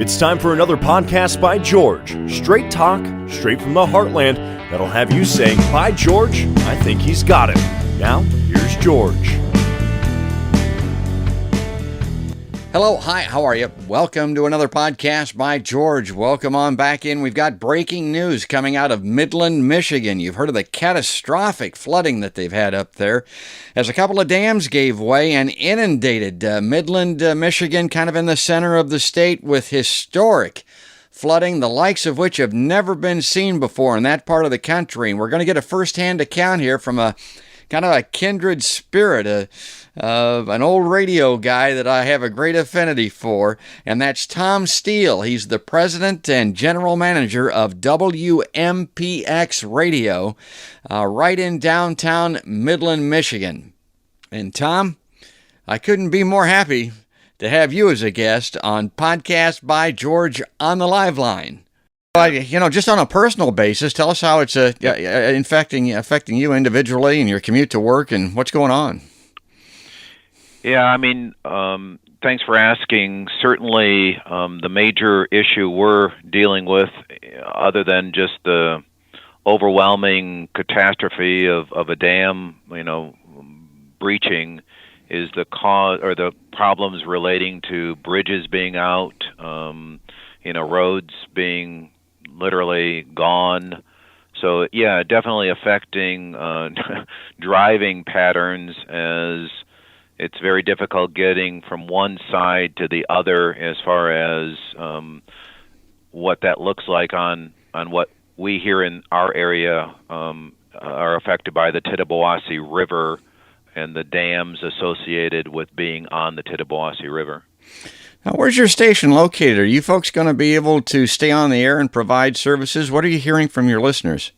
It's time for another podcast by George. Straight talk, straight from the heartland, that'll have you saying, "By George, I think he's got it." Now, here's George. Hello, hi, how are you? Welcome to another podcast by George. Welcome on back in. We've got breaking news coming out of Midland, Michigan. You've heard of the catastrophic flooding that they've had up there as a couple of dams gave way and inundated Midland, Michigan, kind of in the center of the state with historic flooding, the likes of which have never been seen before in that part of the country. And we're going to get a first-hand account here from a kind of a kindred spirit, an old radio guy that I have a great affinity for, and that's Tom Steele. He's the president and general manager of WMPX Radio, right in downtown Midland, Michigan. And Tom, I couldn't be more happy to have you as a guest on Podcast by George on the Live Line. Just on a personal basis, tell us how it's affecting you individually and your commute to work and what's going on. Yeah, thanks for asking. Certainly, the major issue we're dealing with, other than just the overwhelming catastrophe of a dam, breaching, is the cause or the problems relating to bridges being out, roads being literally gone. So yeah, definitely affecting driving patterns, as it's very difficult getting from one side to the other as far as what that looks like on what we here in our area are affected by the Tittabawassee River and the dams associated with being on the Tittabawassee River. Now, where's your station located? Are you folks going to be able to stay on the air and provide services? What are you hearing from your listeners?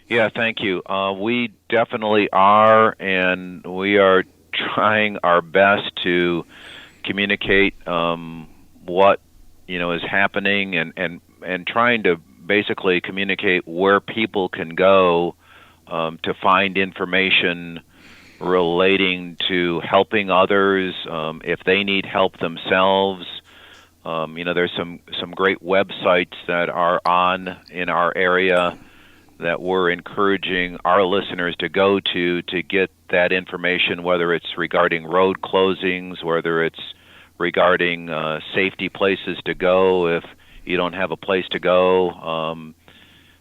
Yeah, thank you. We definitely are, and we are trying our best to communicate what is happening, and trying to basically communicate where people can go to find information relating to helping others, if they need help themselves. There's some great websites that are on in our area that we're encouraging our listeners to go to get that information, whether it's regarding road closings, whether it's regarding safety places to go if you don't have a place to go.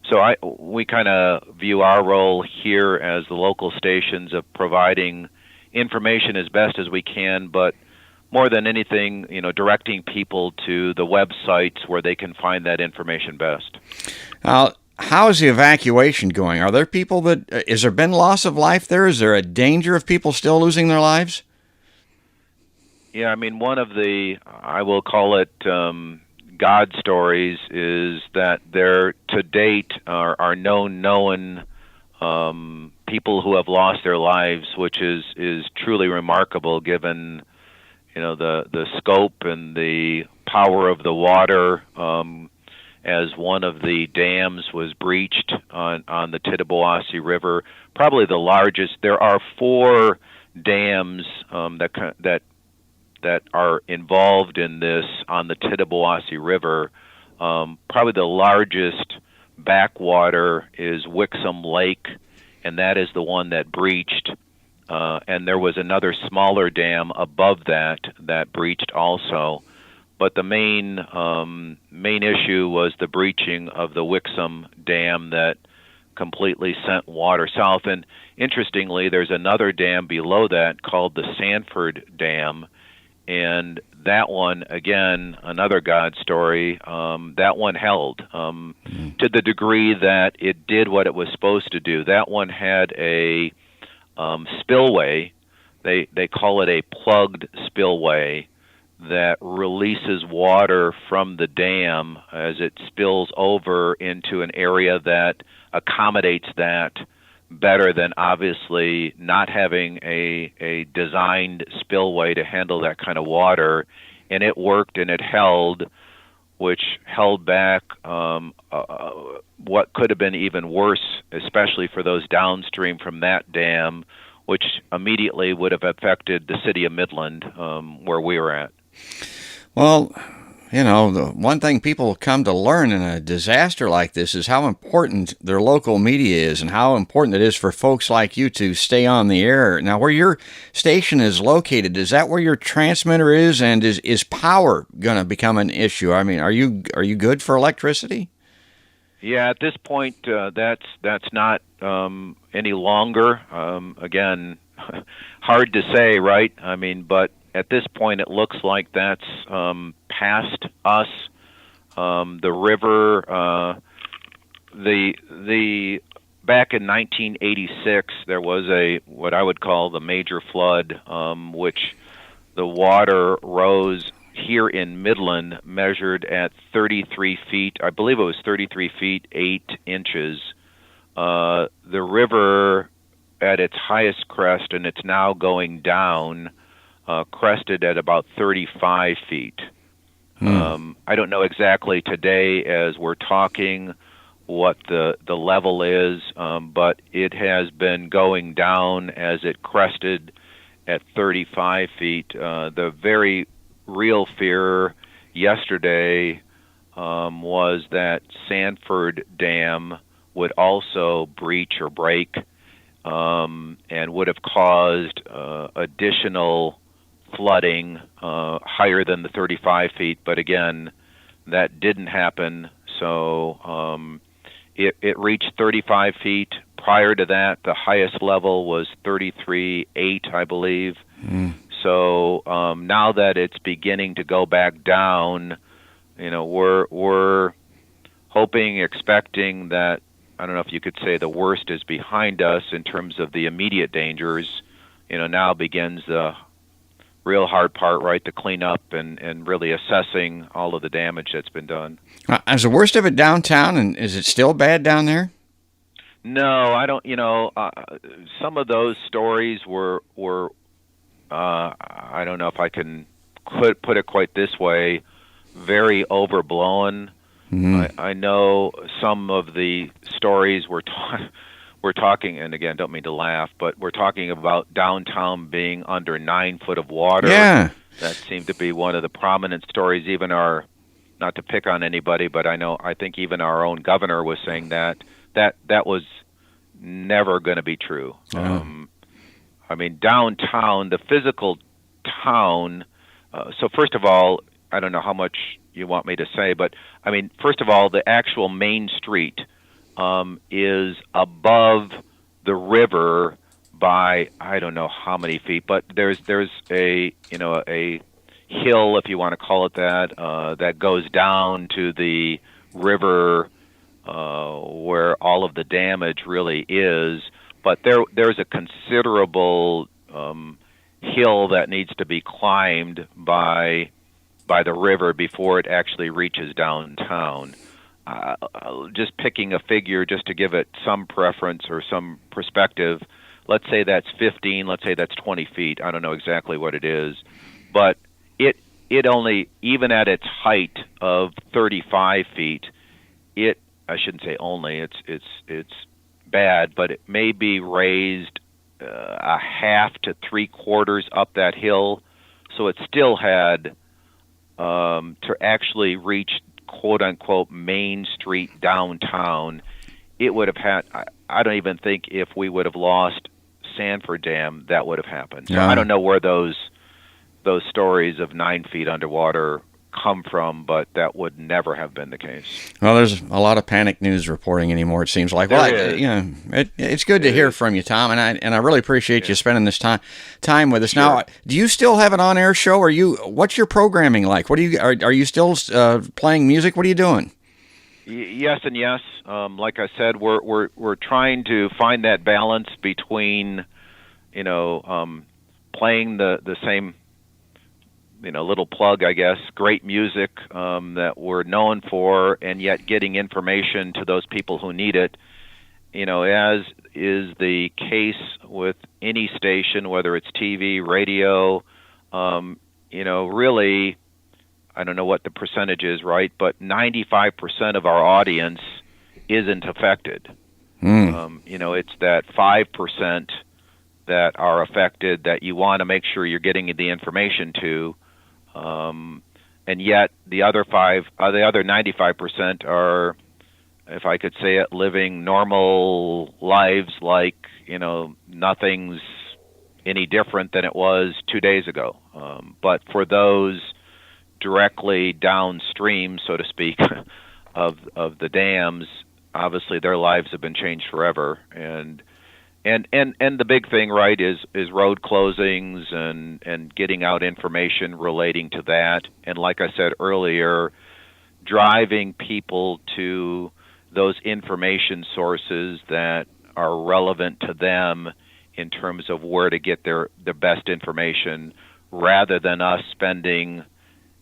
So we kind of view our role here as the local stations of providing information as best as we can, but more than anything, directing people to the websites where they can find that information best. How is the evacuation going? Are there people has there been loss of life there? Is there a danger of people still losing their lives? Yeah, one of the, I will call it, God stories is that there to date are known people who have lost their lives, which is truly remarkable given the scope and the power of the water, as one of the dams was breached on the Tittabawassee River, probably the largest. There are 4 dams that are involved in this on the Tittabawassee River. Probably the largest backwater is Wixom Lake, and that is the one that breached. And there was another smaller dam above that breached also. But the main issue was the breaching of the Wixom Dam that completely sent water south. And interestingly, there's another dam below that called the Sanford Dam. And that one, again, another God story, that one held to the degree that it did what it was supposed to do. That one had a spillway. They call it a plugged spillway that releases water from the dam as it spills over into an area that accommodates that better than obviously not having a designed spillway to handle that kind of water. And it worked, and it held, which held back what could have been even worse, especially for those downstream from that dam, which immediately would have affected the city of Midland, where we were at. Well, the one thing people come to learn in a disaster like this is how important their local media is and how important it is for folks like you to stay on the air. Now, where your station is located, is that where your transmitter is, and is power going to become an issue? I mean, are you good for electricity? Yeah, at this point, that's not any longer. Again, hard to say, right? I mean, but at this point, it looks like that's past us. The river, the back in 1986, there was what I would call the major flood, which the water rose here in Midland, measured at 33 feet. I believe it was 33 feet 8 inches. The river at its highest crest, and it's now going down, crested at about 35 feet. I don't know exactly today as we're talking what the level is, but it has been going down as it crested at 35 feet. The very real fear yesterday was that Sanford Dam would also breach or break, and would have caused additional flooding higher than the 35 feet. But again, that didn't happen. So it reached 35 feet. Prior to that, the highest level was 33.8, I believe. So now that it's beginning to go back down, we're hoping, expecting that, I don't know if you could say the worst is behind us in terms of the immediate dangers. Now begins the real hard part, right, to clean up and really assessing all of the damage that's been done. Is the worst of it downtown, and is it still bad down there? No, I don't. Some of those stories were I don't know if I can put it quite this way, very overblown. I know some of the stories we're talking, and again, don't mean to laugh, but we're talking about downtown being under 9 foot of water. Yeah. That seemed to be one of the prominent stories. Even not to pick on anybody, but I think even our own governor was saying that was never going to be true. I mean, downtown, the physical town. So first of all, I don't know how much you want me to say, but I mean, first of all, the actual main street is above the river by I don't know how many feet, but there's a hill, if you want to call it that, that goes down to the river where all of the damage really is. But there's a considerable hill that needs to be climbed by the river before it actually reaches downtown. Just picking a figure just to give it some preference or some perspective, let's say that's 15, let's say that's 20 feet. I don't know exactly what it is, but it only, even at its height of 35 feet, I shouldn't say only, it's bad, but it may be raised a half to 3/4 up that hill, so it still had to actually reach quote-unquote Main Street downtown. It would have had, I don't even think if we would have lost Sanford Dam, that would have happened. So I don't know where those stories of 9 feet underwater come from, but that would never have been the case. Well, there's a lot of panic news reporting anymore, it seems like. It's good to hear from you, Tom, and I really appreciate you spending this time with us. Sure. Now, do you still have an on-air show? What's your programming like? What are you still playing music? What are you doing? Yes and yes. Like I said, we're trying to find that balance between, playing the same, little plug, I guess, great music that we're known for, and yet getting information to those people who need it. As is the case with any station, whether it's TV, radio, really, I don't know what the percentage is, right? But 95% of our audience isn't affected. It's that 5% that are affected that you want to make sure you're getting the information to. and yet the other 95% are, if I could say it, living normal lives like, nothing's any different than it was 2 days ago. But for those directly downstream, so to speak, of the dams, obviously their lives have been changed forever. And the big thing, right, is road closings and getting out information relating to that. And like I said earlier, driving people to those information sources that are relevant to them in terms of where to get the best information, rather than us spending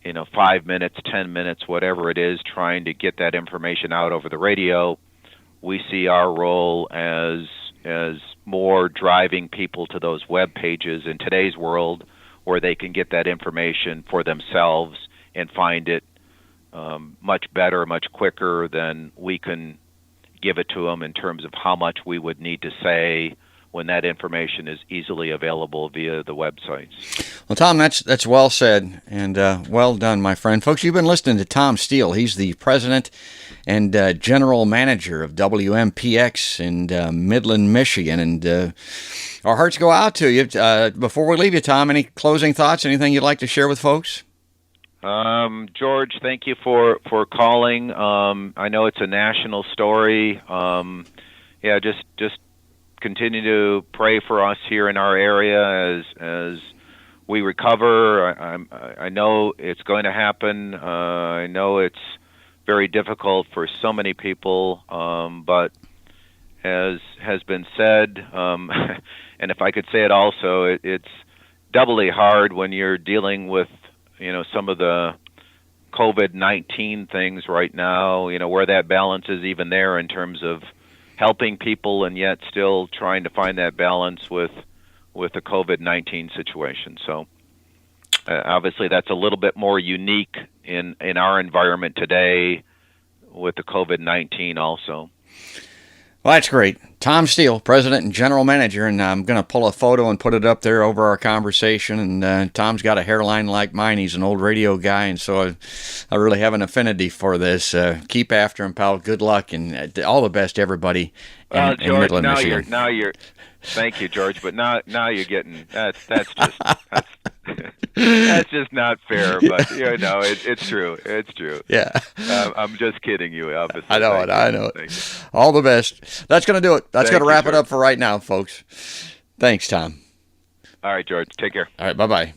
5 minutes, 10 minutes, whatever it is, trying to get that information out over the radio. We see our role as more driving people to those web pages in today's world where they can get that information for themselves and find it much better, much quicker than we can give it to them in terms of how much we would need to say when that information is easily available via the websites. Well, Tom, that's well said and well done, my friend. Folks, you've been listening to Tom Steele. He's the president and general manager of WMPX in Midland, Michigan. And our hearts go out to you. Before we leave you, Tom, any closing thoughts, anything you'd like to share with folks? George, thank you for calling. I know it's a national story. Just continue to pray for us here in our area as we recover. I know it's going to happen. I know it's very difficult for so many people, but as has been said, and if I could say it also, it's doubly hard when you're dealing with some of the COVID-19 things right now, where that balance is even there in terms of helping people and yet still trying to find that balance with the COVID-19 situation. So obviously that's a little bit more unique in our environment today with the COVID-19 also. Well, that's great. Tom Steele, president and general manager, and I'm going to pull a photo and put it up there over our conversation. And Tom's got a hairline like mine. He's an old radio guy, and so I really have an affinity for this. Keep after him, pal. Good luck, and all the best to everybody in George, Midland, Michigan. Thank you, George. But now you're getting that's that's just not fair. But it's true. It's true. Yeah. I'm just kidding you, obviously. I know it. All the best. That's going to do it. That's going to wrap it up for right now, folks. Thanks, Tom. All right, George. Take care. All right. Bye-bye.